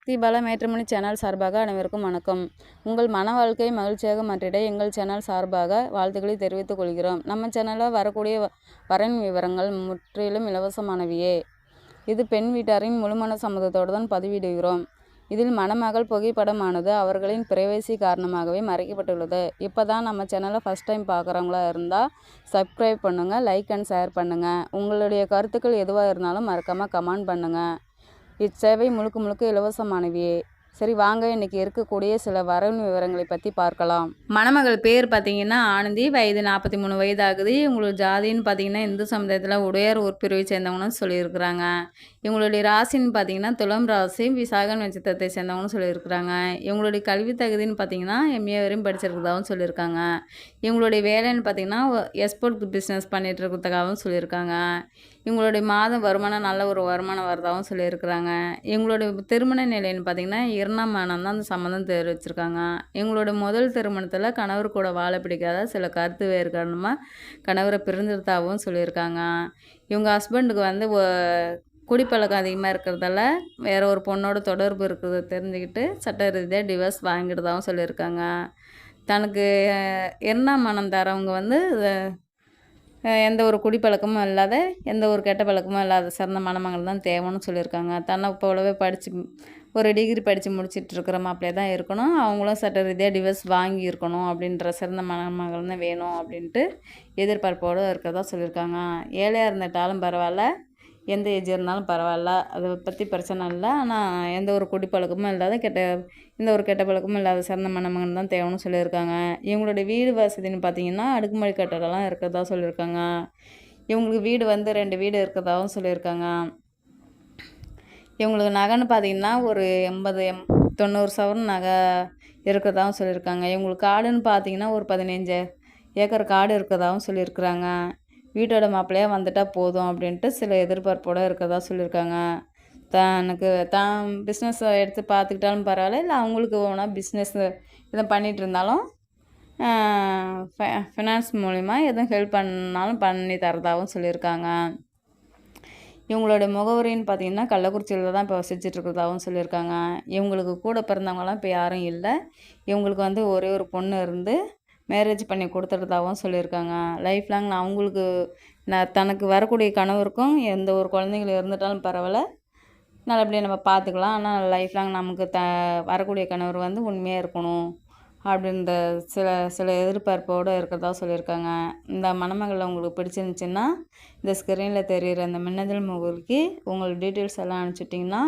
சக்தி Bala matrimony channel சார்பாக அனைவருக்கும் வணக்கம். உங்கள் மன வாழ்க்கை மகிழ்ச்சியாக மாற்றிட எங்கள் சேனல் சார்பாக வாழ்த்துக்களை தெரிவித்துக் கொள்கிறோம். நம்ம சேனலில் வரக்கூடிய வரன் விவரங்கள் முற்றிலும் இலவசமானவையே. இது பெண் வீட்டாரின் முழுமன சம்மதத்தோடு தான் பதிவிடுகிறோம். இதில் மணமகள் புகைப்படமானது அவர்களின் பிரைவசி காரணமாகவே மறைக்கப்பட்டுள்ளது. இப்போ தான் நம்ம சேனலை ஃபஸ்ட் டைம் பார்க்குறவங்களா இருந்தால் சப்ஸ்கிரைப் பண்ணுங்கள், லைக் அண்ட் ஷேர் பண்ணுங்கள். உங்களுடைய கருத்துக்கள் எதுவாக இருந்தாலும் மறக்காமல் கமெண்ட் பண்ணுங்கள். இச்சேவை முழுக்க இலவசமானவையே. சரி வாங்க, இன்றைக்கி இருக்கக்கூடிய சில வரன் விவரங்களை பற்றி பார்க்கலாம். மணமகள் பேர் பார்த்தீங்கன்னா ஆனந்தி, வயது 43 வயது ஆகுது. இவங்களோட ஜாதின்னு பார்த்தீங்கன்னா இந்து சமுதாயத்தில் உடையார் உட்பிரிவை சேர்ந்தவங்கன்னு சொல்லியிருக்கிறாங்க. இவங்களுடைய ராசின்னு பார்த்தீங்கன்னா துலாம் ராசி, விசாக நட்சத்திரத்தை சேர்ந்தவங்கன்னு சொல்லியிருக்கிறாங்க. இவங்களுடைய கல்வி தகுதின்னு பார்த்தீங்கன்னா எம்ஏ வரையும் படிச்சிருக்கிறதாகவும் சொல்லியிருக்காங்க. இவங்களுடைய வேலைன்னு பார்த்தீங்கன்னா எக்ஸ்போர்ட் பிஸ்னஸ் பண்ணிகிட்டு இருக்கிறதுக்காகவும் சொல்லியிருக்காங்க. இவங்களுடைய மாதம் வருமானம் நல்ல ஒரு வருமானம் வரதாகவும் சொல்லியிருக்கிறாங்க. இவங்களுடைய திருமண நிலைன்னு பார்த்தீங்கன்னா 2ஆம் மனம் தான் அந்த சம்மந்தம் தெரிவிச்சிருக்காங்க. எங்களோட முதல் திருமணத்தில் கணவர் கூட வாழ பிடிக்காத சில கருத்து வேறு காரணமாக கணவரை பிரிந்திருந்தாகவும் சொல்லியிருக்காங்க. இவங்க ஹஸ்பண்டுக்கு வந்து குடிப்பழக்கம் அதிகமாக இருக்கிறதால வேறு ஒரு பொண்ணோட தொடர்பு இருக்கிறத தெரிஞ்சுக்கிட்டு சட்ட ரீதியாக டிவோர்ஸ் வாங்கிடுதாகவும் சொல்லியிருக்காங்க. தனக்கு 2ஆம் மனம் தரவங்க வந்து எந்த ஒரு குடிப்பழக்கமும் இல்லாத, எந்த ஒரு கெட்ட பழக்கமும் இல்லாத சிறந்த மணமகள் தான் தேவைன்னு சொல்லியிருக்காங்க. தன்னை போலவே படித்து ஒரு டிகிரி படித்து முடிச்சிட்டு இருக்கிற மாப்பிள்ளையே தான் இருக்கணும், அவங்களும் சட்ட ரீதியாக டிவோர்ஸ் வாங்கி இருக்கணும் அப்படின்ற சிறந்த மணமகள் தான் வேணும் அப்படின்ட்டு எதிர்பார்ப்போடு இருக்கிறதா சொல்லியிருக்காங்க. ஏழையாக இருந்துட்டாலும் பரவாயில்ல, எந்த ஏஜ் இருந்தாலும் பரவாயில்ல, அதை பற்றி பிரச்சனை இல்லை. ஆனால் எந்த ஒரு குடிப்பழக்கமும் இல்லாத எந்த ஒரு கெட்ட பழக்கமும் இல்லாத சிறந்த மணமகன் தான் தேவைன்னு சொல்லியிருக்காங்க. இவங்களுடைய வீடு வசதின்னு பார்த்தீங்கன்னா அடுக்குமாடி கட்டடம்லாம் இருக்கிறதா சொல்லியிருக்காங்க. இவங்களுக்கு வீடு வந்து 2 வீடு இருக்கிறதாகவும் சொல்லியிருக்காங்க. இவங்களுக்கு நகைன்னு பார்த்தீங்கன்னா ஒரு 80-90 சவரன் நகை இருக்கிறதாகவும் சொல்லியிருக்காங்க. இவங்களுக்கு காடுன்னு பார்த்தீங்கன்னா ஒரு 15 ஏக்கர் காடு இருக்கிறதாகவும் சொல்லியிருக்கிறாங்க. வீட்டோட மாப்பிள்ளையாக வந்துட்டால் போதும் அப்படின்ட்டு சில எதிர்பார்ப்போடு இருக்கிறதா சொல்லியிருக்காங்க. தனக்கு தான் பிஸ்னஸை எடுத்து பார்த்துக்கிட்டாலும் பரவாயில்ல, இல்லை அவங்களுக்கு ஓனாக பிஸ்னஸ் எதுவும் பண்ணிகிட்டு இருந்தாலும் ஃபினான்ஸ் மூலிமா எதுவும் ஹெல்ப் பண்ணாலும் பண்ணி தரதாகவும் சொல்லியிருக்காங்க. இவங்களோட முகவரின்னு பார்த்தீங்கன்னா கள்ளக்குறிச்சியில் தான் இப்போ வசிச்சிட்ருக்கிறதாகவும் சொல்லியிருக்காங்க. இவங்களுக்கு கூட பிறந்தவங்களாம் இப்போ யாரும் இல்லை. இவங்களுக்கு வந்து ஒரே ஒரு பொண்ணு இருந்து மேரேஜ் பண்ணி கொடுத்துறதாகவும் சொல்லியிருக்காங்க. லைஃப் லாங் அவங்களுக்கு தனக்கு வரக்கூடிய கணவருக்கும் எந்த ஒரு குழந்தைங்களும் இருந்துட்டாலும் பரவாயில்ல, நல்லபடியாக நம்ம பார்த்துக்கலாம். ஆனால் லைஃப் லாங் நமக்கு வரக்கூடிய கணவர் வந்து உண்மையாக இருக்கணும் அப்படின்ற சில எதிர்பார்ப்போடு இருக்கிறதா சொல்லியிருக்காங்க. இந்த மணமகளை உங்களுக்கு பிடிச்சிருந்துச்சின்னா இந்த ஸ்க்ரீனில் தெரிகிற இந்த மின்னஞ்சல் முகவரிக்கு உங்களுக்கு டீட்டெயில்ஸ் எல்லாம் அனுப்பிச்சிட்டிங்கன்னா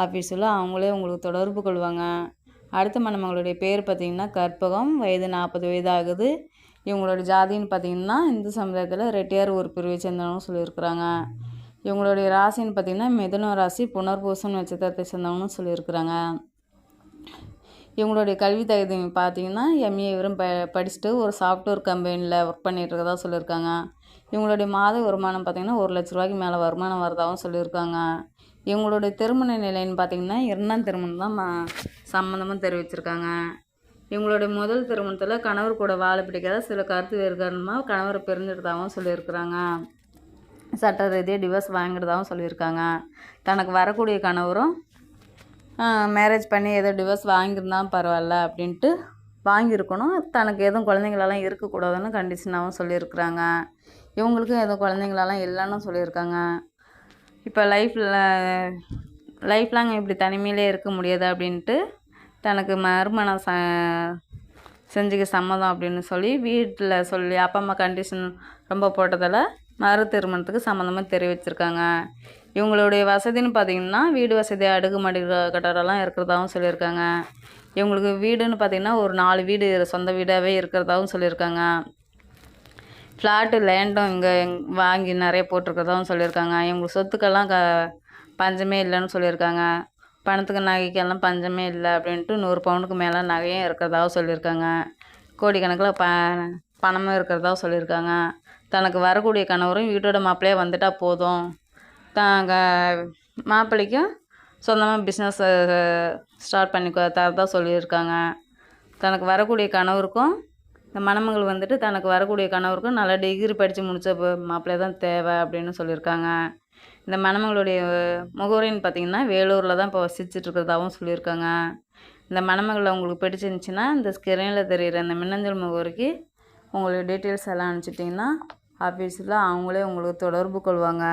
ஆஃபீஸில் அவங்களே உங்களுக்கு தொடர்பு கொள்வாங்க. அடுத்த மணமகளுடைய பேர் பார்த்திங்கன்னா கற்பகம், வயது 40 வயது ஆகுது. இவங்களோட ஜாதின்னு பார்த்திங்கன்னா இந்து சமுதாயத்தில் ரெட்டியார் ஒரு பிரிவை சேர்ந்தவங்க சொல்லியிருக்கிறாங்க. இவங்களுடைய ராசின்னு பார்த்திங்கன்னா மிதுன ராசி, புனர்பூசம் நட்சத்திரத்தை சேர்ந்தவங்கன்னு சொல்லியிருக்கிறாங்க. இவங்களுடைய கல்வி தகுதி பார்த்திங்கன்னா எம்ஏ வரும் படிச்சுட்டு ஒரு சாஃப்ட்வேர் கம்பெனியில் ஒர்க் பண்ணிகிட்டு இருக்கதா சொல்லியிருக்காங்க. இவங்களுடைய மாத வருமானம் பார்த்திங்கன்னா 1 லட்ச ரூபாய்க்கு மேலே வருமானம் வரதாகவும் சொல்லியிருக்காங்க. இவங்களுடைய திருமண நிலைன்னு பார்த்திங்கன்னா 2ஆம் திருமணம் தான் சம்மந்தமும் தெரிவிச்சிருக்காங்க. இவங்களுடைய முதல் திருமணத்தில் கணவர் கூட வாழ பிடிக்காத சில கருத்து வேறு காரணமாக கணவரை பிரிஞ்சிடுதாகவும் சொல்லியிருக்கிறாங்க. சட்ட ரீதியாக டிவோர்ஸ் வாங்கிடுதாகவும் சொல்லியிருக்காங்க. தனக்கு வரக்கூடிய கணவரும் மேரேஜ் பண்ணி ஏதோ டிவோர்ஸ் வாங்கியிருந்தாலும் பரவாயில்ல அப்படின்ட்டு வாங்கியிருக்கணும். தனக்கு எதுவும் குழந்தைங்களெல்லாம் இருக்கக்கூடாதுன்னு கண்டிஷனாகவும் சொல்லியிருக்கிறாங்க. இவங்களுக்கும் எதுவும் குழந்தைங்களெல்லாம் இல்லைன்னு சொல்லியிருக்காங்க. இப்போ லைஃப் லாங் இப்படி தனிமையிலே இருக்க முடியாது அப்படின்ட்டு தனக்கு மறுமணம் செஞ்சுக்க சம்மதம் அப்படின்னு சொல்லி வீட்டில் சொல்லி அப்பா அம்மா கண்டிஷன் ரொம்ப போட்டதால் மறு திருமணத்துக்கு சம்மந்தமாக தெரிவிச்சிருக்காங்க. இவங்களுடைய வசதின்னு பார்த்திங்கன்னா வீடு வசதி அடுக்குமாடி கட்டடம்லாம் இருக்கிறதாகவும் சொல்லியிருக்காங்க. இவங்களுக்கு வீடுன்னு பார்த்திங்கன்னா ஒரு 4 வீடு சொந்த வீடாகவே இருக்கிறதாகவும் சொல்லியிருக்காங்க. ஃப்ளாட்டு லேண்டும் இங்கே வாங்கி நிறைய போட்டிருக்கிறதாகவும் சொல்லியிருக்காங்க. இவங்களுக்கு சொத்துக்கெல்லாம் பஞ்சமே இல்லைன்னு சொல்லியிருக்காங்க. பணத்துக்கு நகைக்கெல்லாம் பஞ்சமே இல்லை அப்படின்ட்டு 100 பவுனுக்கு மேலே நகையும் இருக்கிறதாகவும் சொல்லியிருக்காங்க. கோடிக்கணக்கில் பணமும் இருக்கிறதாகவும் சொல்லியிருக்காங்க. தனக்கு வரக்கூடிய கணவரும் வீட்டோட மாப்பிள்ளையாக வந்துட்டால் போதும், மாப்பிள்ளைக்கும் சொந்தமாக பிஸ்னஸ் ஸ்டார்ட் பண்ணி தரதா சொல்லியிருக்காங்க. தனக்கு வரக்கூடிய கணவருக்கும் இந்த மணமகள் வந்துட்டு தனக்கு வரக்கூடிய கணவருக்கும் நல்லா டிகிரி படித்து முடித்த மாப்பிள்ளை தான் தேவை அப்படின்னு சொல்லியிருக்காங்க. இந்த மணமகளுடைய முகவரின்னு பார்த்தீங்கன்னா வேலூரில் தான் இப்போ வசிச்சுட்டு இருக்கிறதாகவும் சொல்லியிருக்காங்க. இந்த மணமகளை உங்களுக்கு பிடிச்சிருந்துச்சின்னா இந்த ஸ்க்ரீனில் தெரிகிற இந்த மின்னஞ்சல் முகவரிக்கு உங்களுடைய டீட்டெயில்ஸ் எல்லாம் அனுப்பிச்சிட்டிங்கன்னா ஆஃபீஸில் அவங்களே உங்களுக்கு தொடர்பு கொள்வாங்க.